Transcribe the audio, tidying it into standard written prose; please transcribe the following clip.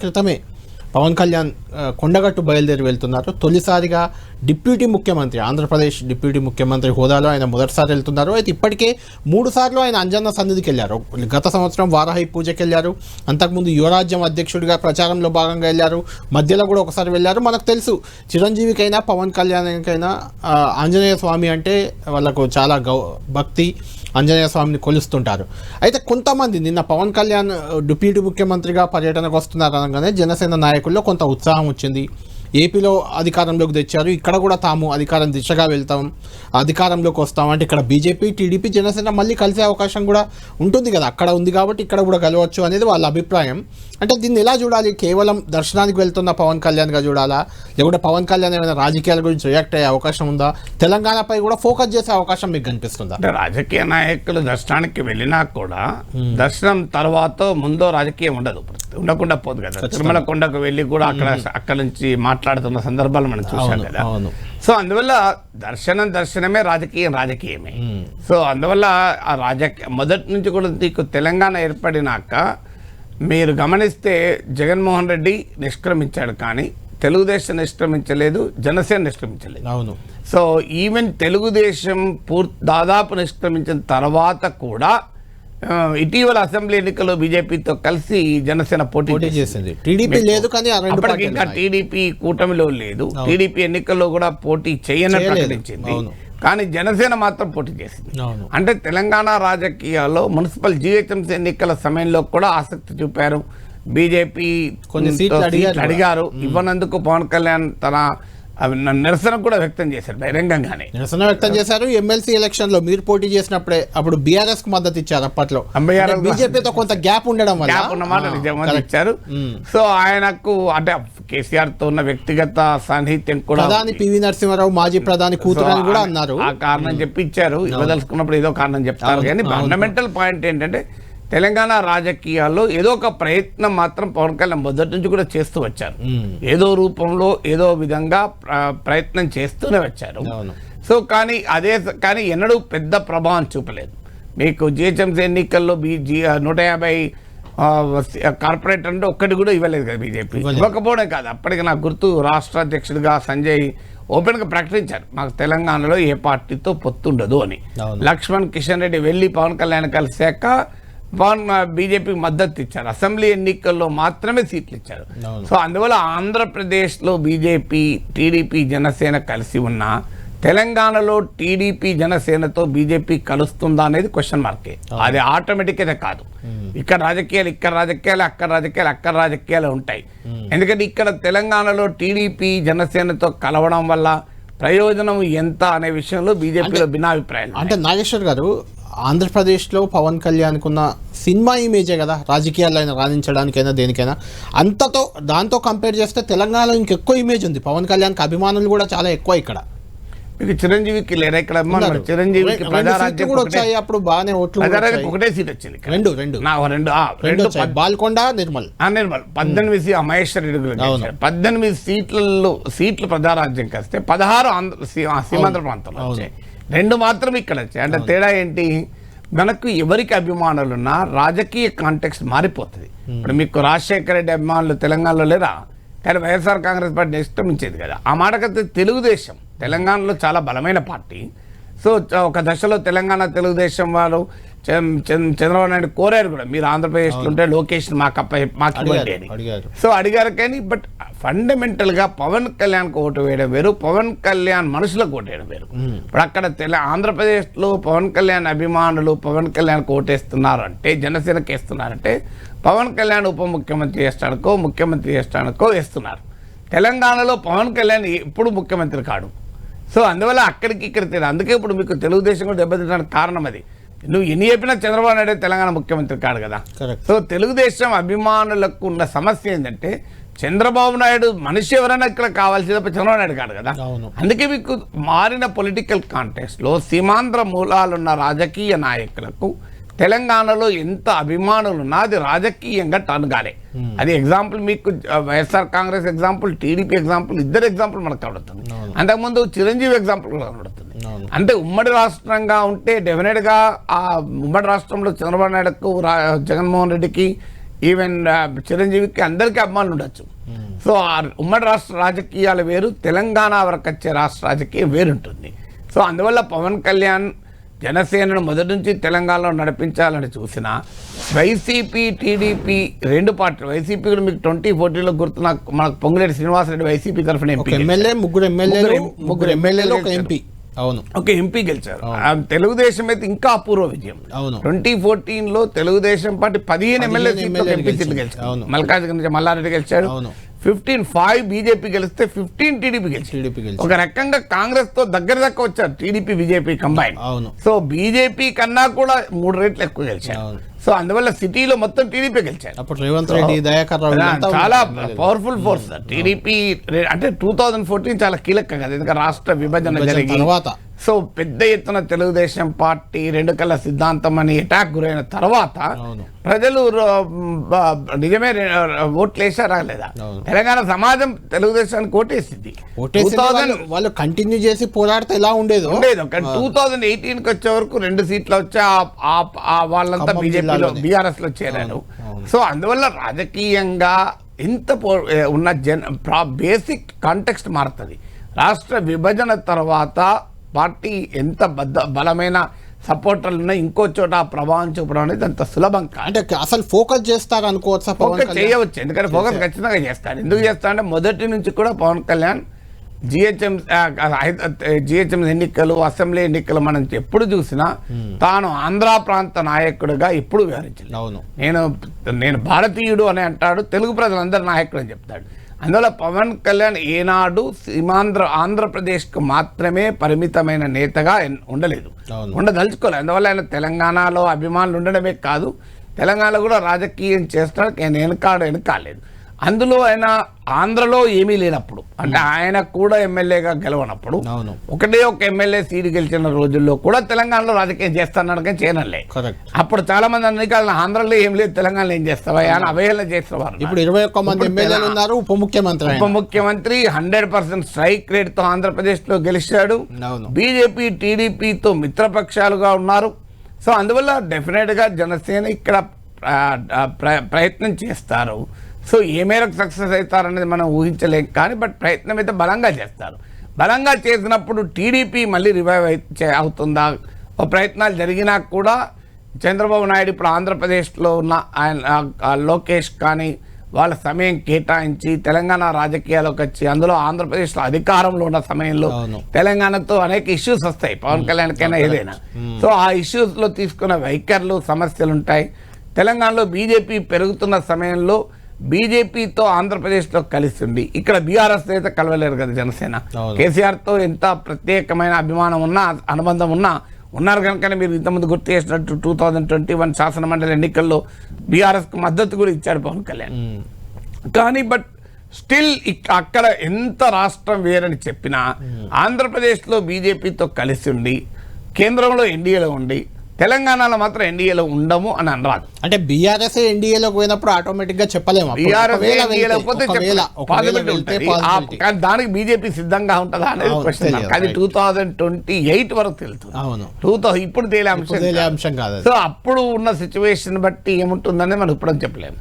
క్రితమే పవన్ కళ్యాణ్ కొండగట్టు బయలుదేరి వెళ్తున్నారు. తొలిసారిగా డిప్యూటీ ముఖ్యమంత్రి, ఆంధ్రప్రదేశ్ డిప్యూటీ ముఖ్యమంత్రి హోదాలో ఆయన మొదటిసారి వెళ్తున్నారు. అయితే ఇప్పటికే 3 సార్లు ఆయన అంజన్న సన్నిధికి వెళ్ళారు. గత సంవత్సరం వారాహి పూజకి వెళ్ళారు, అంతకుముందు యువరాజ్యం అధ్యక్షుడిగా ప్రచారంలో భాగంగా వెళ్ళారు, మధ్యలో కూడా ఒకసారి వెళ్ళారు. మనకు తెలుసు చిరంజీవికైనా పవన్ కళ్యాణ్కైనా ఆంజనేయ స్వామి అంటే వాళ్ళకు చాలా భక్తి, ఆంజనేయ స్వామిని కొలుస్తుంటారు. అయితే కొంతమంది నిన్న పవన్ కళ్యాణ్ డిప్యూటీ ముఖ్యమంత్రిగా పర్యటనకు వస్తున్నారు అనగానే జనసేన నాయకుల్లో కొంత ఉత్సాహం వచ్చింది. ఏపీలో అధికారంలోకి తెచ్చారు, ఇక్కడ కూడా తాము అధికారం దిశగా వెళ్తాం, అధికారంలోకి వస్తాం అంటే ఇక్కడ బీజేపీ, టీడీపీ, జనసేన మళ్ళీ కలిసే అవకాశం కూడా ఉంటుంది కదా, అక్కడ ఉంది కాబట్టి ఇక్కడ కూడా కలవచ్చు అనేది వాళ్ళ అభిప్రాయం. అంటే దీన్ని ఎలా చూడాలి? కేవలం దర్శనానికి వెళ్తున్న పవన్ కళ్యాణ్గా చూడాలా, లేకుంటే పవన్ కళ్యాణ్ ఏమైనా రాజకీయాల గురించి రియాక్ట్ అయ్యే అవకాశం ఉందా? తెలంగాణపై కూడా ఫోకస్ చేసే అవకాశం మీకు కనిపిస్తుందా? అంటే రాజకీయ నాయకులు దర్శనానికి వెళ్ళినా కూడా దర్శనం తర్వాత ముందో రాజకీయం ఉండదు, ఉండకుండా పోదు కదా. తిరుమల కొండకు వెళ్ళి కూడా అక్కడ నుంచి మాట్లాడుతున్న సందర్భాలు మనం చూసాం కదా. సో అందువల్ల దర్శనమే, రాజకీయమే. సో అందువల్ల ఆ మొదటి నుంచి కూడా నీకు తెలంగాణ ఏర్పడినాక మీరు గమనిస్తే జగన్మోహన్ రెడ్డి నిష్క్రమించాడు, కానీ తెలుగుదేశం నిష్క్రమించలేదు, జనసేన నిష్క్రమించలేదు. అవును. సో ఈవెన్ తెలుగుదేశం దాదాపు నిష్క్రమించిన తర్వాత కూడా ఇటీవల అసెంబ్లీ ఎన్నికల్లో బీజేపీతో కలిసి జనసేన పోటీ చేసింది. టీడీపీ లేదు, కానీ ఇంకా టీడీపీ కూటమిలో లేదు. టీడీపీ ఎన్నికల్లో కూడా పోటీ చేయని ప్రకటించింది, కానీ జనసేన మాత్రం పోటీ చేసింది. అంటే తెలంగాణ రాజకీయాల్లో మున్సిపల్ జీహెచ్ఎంసీ ఎన్నికల సమయంలో కూడా ఆసక్తి చూపారు. బీజేపీ కొన్ని సీట్లు అడిగారు, ఇవ్వనందుకు పవన్ కళ్యాణ్ తన నిరసన కూడా వ్యక్తం చేశారు, బహిరంగంగానే నిరసన వ్యక్తం చేశారు. ఎమ్మెల్సీ ఎలక్షన్ లో మీరు పోటీ చేసినప్పుడే అప్పుడు బీఆర్ఎస్ కు మద్దతు ఇచ్చారు. అప్పట్లో బీజేపీతో కొంత గ్యాప్ ఉండడం వల్ల ఇచ్చారు. సో ఆయనకు అంటే కేసీఆర్ తో ఉన్న వ్యక్తిగత సాన్నిహిత్యం కూడా, ప్రధాని పివి నరసింహారావు మాజీ ప్రధాని కూతురు అని కూడా అన్నారు, ఆ కారణం చెప్పి ఇచ్చారు. ఇవ్వదలుచుకున్నప్పుడు ఏదో కారణం చెప్తారు, కానీ ఫండమెంటల్ పాయింట్ ఏంటంటే తెలంగాణ రాజకీయాల్లో ఏదో ఒక ప్రయత్నం మాత్రం పవన్ కళ్యాణ్ మొదటి నుంచి కూడా చేస్తూ వచ్చారు. ఏదో రూపంలో ఏదో విధంగా ప్రయత్నం చేస్తూనే వచ్చారు. సో కానీ ఎన్నడూ పెద్ద ప్రభావం చూపలేదు. మీకు జిహెచ్ఎంసీ ఎన్నికల్లో 150 కార్పొరేటర్ అంటే ఒక్కటి కూడా ఇవ్వలేదు కదా బీజేపీ. ఇవ్వకపోవడం కాదు, అప్పటికి నాకు గుర్తు రాష్ట్ర అధ్యక్షుడిగా సంజయ్ ఓపెన్గా ప్రకటించారు, మాకు తెలంగాణలో ఏ పార్టీతో పొత్తుండదు అని. లక్ష్మణ్ కిషన్ రెడ్డి వెళ్ళి పవన్ కళ్యాణ్ కలిసాక బీజేపీకి మద్దతు ఇచ్చారు. అసెంబ్లీ ఎన్నికల్లో మాత్రమే సీట్లు ఇచ్చారు. సో అందువల్ల ఆంధ్రప్రదేశ్లో బీజేపీ, టీడీపీ, జనసేన కలిసి ఉన్న తెలంగాణలో టీడీపీ, జనసేనతో బీజేపీ కలుస్తుందా అనేది క్వశ్చన్ మార్కే. అది ఆటోమేటిక్ అయితే కాదు. ఇక్కడ రాజకీయాలు అక్కడ రాజకీయాలు ఉంటాయి. ఎందుకంటే ఇక్కడ తెలంగాణలో టీడీపీ, జనసేనతో కలవడం వల్ల ప్రయోజనం ఎంత అనే విషయంలో బీజేపీలో భిన్నాభిప్రాయాలు. అంటే నాగేశ్వర్ గారు, ఆంధ్రప్రదేశ్లో పవన్ కళ్యాణ్కు ఉన్న సినిమా ఇమేజే కదా రాజకీయాల్లో అయినా రాణించడానికైనా దేనికైనా, దాంతో కంపేర్ చేస్తే తెలంగాణలో ఇంకెక్కువ ఇమేజ్ ఉంది. పవన్ కళ్యాణ్కి అభిమానులు కూడా చాలా ఎక్కువ. ఇక్కడ మీకు చిరంజీవికి లేరా? ఇక్కడ చిరంజీవికి అప్పుడు బాగానే ఓట్లు, ఒకటే సీట్ వచ్చింది, రెండు బాల్కొండ, నిర్మల్ 18 మహేశ్వర్ రెడ్డి 18 సీట్లు ప్రజారాజ్యం కలిస్తే 16 సీమాంధ్ర ప్రాంతంలో వచ్చాయి, 2 మాత్రం ఇక్కడ వచ్చాయి. అంటే తేడా ఏంటి? మనకు ఎవరికి అభిమానులున్నా రాజకీయ కాంటెక్స్ట్ మారిపోతుంది. ఇప్పుడు మీకు రాజశేఖర రెడ్డి అభిమానులు తెలంగాణలో లేరా? కానీ వైఎస్ఆర్ కాంగ్రెస్ పార్టీ నిష్క్రమించేది కదా. ఆ మాటకైతే తెలుగుదేశం తెలంగాణలో చాలా బలమైన పార్టీ. సో ఒక దశలో తెలుగుదేశం వాళ్ళు చంద్రబాబు నాయుడు కోరారు కూడా, మీరు ఆంధ్రప్రదేశ్లో ఉంటే లోకేష్ మాకు ఇవ్వండి అని. సో అడిగారు, కానీ బట్ ఫండమెంటల్గా పవన్ కళ్యాణ్కి ఓటు వేయడం వేరు, పవన్ కళ్యాణ్ మనుషులకు ఓటు వేయడం వేరు. ఇప్పుడు అక్కడ ఆంధ్రప్రదేశ్లో పవన్ కళ్యాణ్ అభిమానులు పవన్ కళ్యాణ్కి ఓటేస్తున్నారంటే, జనసేనకి వేస్తున్నారంటే పవన్ కళ్యాణ్ ఉప ముఖ్యమంత్రి చేస్తానికో ముఖ్యమంత్రి చేస్తానికో వేస్తున్నారు. తెలంగాణలో పవన్ కళ్యాణ్ ఎప్పుడు ముఖ్యమంత్రి కాడు. సో అందువల్ల అక్కడికి ఇక్కడ తేడా. అందుకే ఇప్పుడు మీకు తెలుగుదేశం కూడా దెబ్బతినడానికి కారణం అది. నువ్వు ఎన్ని చెప్పినా చంద్రబాబు నాయుడు తెలంగాణ ముఖ్యమంత్రి కాడు కదా. సో తెలుగుదేశం అభిమానులకు ఉన్న సమస్య ఏంటంటే, చంద్రబాబు నాయుడు మనిషి ఎవరైనా ఇక్కడ కావాల్సింది చంద్రబాబు నాయుడు కాదు కదా. అందుకే మీకు మారిన పొలిటికల్ కాంటెక్స్ట్లో సీమాంధ్ర మూలాలున్న రాజకీయ నాయకులకు తెలంగాణలో ఎంత అభిమానులు ఉన్నా అది రాజకీయంగా టర్న్ కాలే. అది ఎగ్జాంపుల్ మీకు YSR Congress example, TDP example, ఇద్దరు ఎగ్జాంపుల్ మనకు కనబడుతుంది. అంతకుముందు చిరంజీవి ఎగ్జాంపుల్ కూడా కనబడుతుంది. అంటే ఉమ్మడి రాష్ట్రంగా ఉంటే డెఫినెట్గా ఆ ఉమ్మడి రాష్ట్రంలో చంద్రబాబు నాయుడుకు, జగన్మోహన్ రెడ్డికి ఈవెన్ చిరంజీవికి అందరికీ అభిమానులు ఉండొచ్చు. సో ఆ ఉమ్మడి రాష్ట్ర రాజకీయాలు వేరు, తెలంగాణ వరకు వచ్చే రాష్ట్ర రాజకీయం వేరుంటుంది. సో అందువల్ల పవన్ కళ్యాణ్ జనసేనను మొదటి నుంచి తెలంగాణలో నడిపించాలని చూసిన వైసీపీ టీడీపీ రెండు పార్టీలు, వైసీపీ కూడా మీకు 2014లో గుర్తు, నాకు మనకు పొంగులేటి శ్రీనివాసరెడ్డి వైసీపీ తరఫున ముగ్గురు ఎమ్మెల్యేలు ఒక ఎంపీ, అవును, ఒక ఎంపీ గెలిచారు. తెలుగుదేశం అయితే ఇంకా అపూర్వ విజయం. 2014లో తెలుగుదేశం పార్టీ 15 ఎమ్మెల్యే ఎంపీ సీట్లు గెలిచారు. మల్కాజ్గిరి నుంచి మల్లారెడ్డి గెలిచాడు. 15 బీజేపీ గెలిస్తే 15 టీడీపీ గెలిచారు. ఒక రకంగా కాంగ్రెస్ తో దగ్గర వచ్చారు TDP BJP combine. So BJP కన్నా కూడా 3 రెట్లు ఎక్కువ గెలిచారు. సో అందువల్ల సిటీలో మొత్తం టీడీపీ గెలిచారు. అప్పుడు రేవంత్ రెడ్డి, దయాకర్ రావు చాలా పవర్ఫుల్ ఫోర్స్ టీడీపీ. అంటే 2014 చాలా కీలకం కదా, ఎందుకంటే రాష్ట్ర విభజన జరిగిన తర్వాత. సో పెద్ద ఎత్తున తెలుగుదేశం పార్టీ 2 కళ్ళ సిద్ధాంతం అని అటాక్ గురైన తర్వాత ప్రజలు నిజమే ఓట్లు వేసారా లేదా? తెలంగాణ సమాజం తెలుగుదేశానికి ఓటేసింది. వాళ్ళు కంటిన్యూ చేసి పోరాడితే ఎలా ఉండేది. 2018కి వచ్చే వరకు 2 సీట్లు వచ్చి వాళ్ళంతా బీజేపీలో బీఆర్ఎస్ లో చేరారు. సో అందువల్ల రాజకీయంగా ఇంత ఉన్న బేసిక్ కాంటెక్స్ట్ మారుతుంది. రాష్ట్ర విభజన తర్వాత పార్టీ ఎంత బలమైన సపోర్టర్లు ఉన్నాయి, ఇంకో చోట ప్రభావం చూపడం అనేది అంత సులభం కాదు. అంటే అసలు ఫోకస్ చేస్తారు అనుకోవచ్చు, ఫోకస్ చేయవచ్చు. ఎందుకంటే ఫోకస్ ఖచ్చితంగా చేస్తాడు. ఎందుకు చేస్తాడంటే మొదటి నుంచి కూడా పవన్ కళ్యాణ్ జిహెచ్ఎం ఎన్నికలు, అసెంబ్లీ ఎన్నికలు మనం ఎప్పుడు చూసినా తాను ఆంధ్ర ప్రాంత నాయకుడిగా ఎప్పుడు వివరించలేదు. నేను భారతీయుడు అని అంటాడు, తెలుగు ప్రజలందరూ నాయకుడు అని చెప్తాడు. అందువల్ల పవన్ కళ్యాణ్ ఏనాడు ఆంధ్రప్రదేశ్కు మాత్రమే పరిమితమైన నేతగా ఉండలేదు, ఉండదలుచుకోలేదు. అందువల్ల ఆయన తెలంగాణలో అభిమానులు ఉండడమే కాదు, తెలంగాణలో కూడా రాజకీయం చేస్తాడు. ఆయన వెనకాలేదు. అందులో ఆయన ఆంధ్రలో ఏమీ లేనప్పుడు, అంటే ఆయన కూడా ఎమ్మెల్యేగా గెలవనప్పుడు, ఒకటే ఒక ఎమ్మెల్యే సీటు గెలిచిన రోజుల్లో కూడా తెలంగాణలో రాజకీయం చేస్తాను కానీ చేయనలే. అప్పుడు చాలా మంది అన్ని ఆంధ్రలో ఏం లేదు, తెలంగాణలో ఏం చేస్తావా అని అవహేళన చేసేవారు. ఇప్పుడు 21 మంది ఎమ్మెల్యేలు ఉన్నారు. ఉప ముఖ్యమంత్రి 100% స్ట్రైక్ రేట్ తో ఆంధ్రప్రదేశ్ లో గెలిచాడు. బీజేపీ టీడీపీతో మిత్రపక్షాలుగా ఉన్నారు. సో అందువల్ల డెఫినెట్ గా జనసేన ఇక్కడ ప్రయత్నం చేస్తారు. సో ఏ మేరకు సక్సెస్ అవుతారనేది మనం ఊహించలేం కానీ, బట్ ప్రయత్నం అయితే బలంగా చేస్తారు. బలంగా చేసినప్పుడు టీడీపీ మళ్ళీ రివైవ్ అవుతుందా? ప్రయత్నాలు జరిగినా కూడా చంద్రబాబు నాయుడు ఇప్పుడు ఆంధ్రప్రదేశ్లో ఉన్న ఆయన లోకేష్ కానీ వాళ్ళ సమయం కేటాయించి తెలంగాణ రాజకీయాల్లోకి వచ్చి, అందులో ఆంధ్రప్రదేశ్లో అధికారంలో ఉన్న సమయంలో తెలంగాణతో అనేక ఇష్యూస్ వస్తాయి పవన్ కళ్యాణ్కైనా ఏదైనా. సో ఆ ఇష్యూస్లో తీసుకున్న వైఖరులు, సమస్యలు ఉంటాయి. తెలంగాణలో బీజేపీ పెరుగుతున్న సమయంలో బీజేపీతో ఆంధ్రప్రదేశ్లో కలిసి ఉంది. ఇక్కడ బీఆర్ఎస్ అయితే కలవలేరు కదా జనసేన. కేసీఆర్తో ఎంత ప్రత్యేకమైన అభిమానం ఉన్నా, అనుబంధం ఉన్నారు కనుకనే మీరు ఇంతకుముందు గుర్తు చేసినట్టు 2021 శాసనమండలి ఎన్నికల్లో బీఆర్ఎస్కు మద్దతు కూడా ఇచ్చాడు పవన్ కళ్యాణ్. కానీ బట్ స్టిల్ అక్కడ ఎంత రాష్ట్రం వేరని చెప్పినా ఆంధ్రప్రదేశ్లో బీజేపీతో కలిసి ఉండి, కేంద్రంలో ఎన్డీఏలో ఉండి, తెలంగాణలో మాత్రం ఎన్డీఏలో ఉండము అని అనరాదు. అంటే బీఆర్ఎస్ ఎన్డీఏలో పోయినప్పుడు ఆటోమేటిక్ గా చెప్పలేము. కానీ దానికి బీజేపీ సిద్ధంగా ఉంటుందా అనేది క్వశ్చన్. అది 2028 వరకు తెలుస్తుంది. ఇప్పుడు తేలే అంశం కాదు. సో అప్పుడు ఉన్న సిచ్యువేషన్ బట్టి ఏముంటుందనేది మనం ఇప్పుడు చెప్పలేము.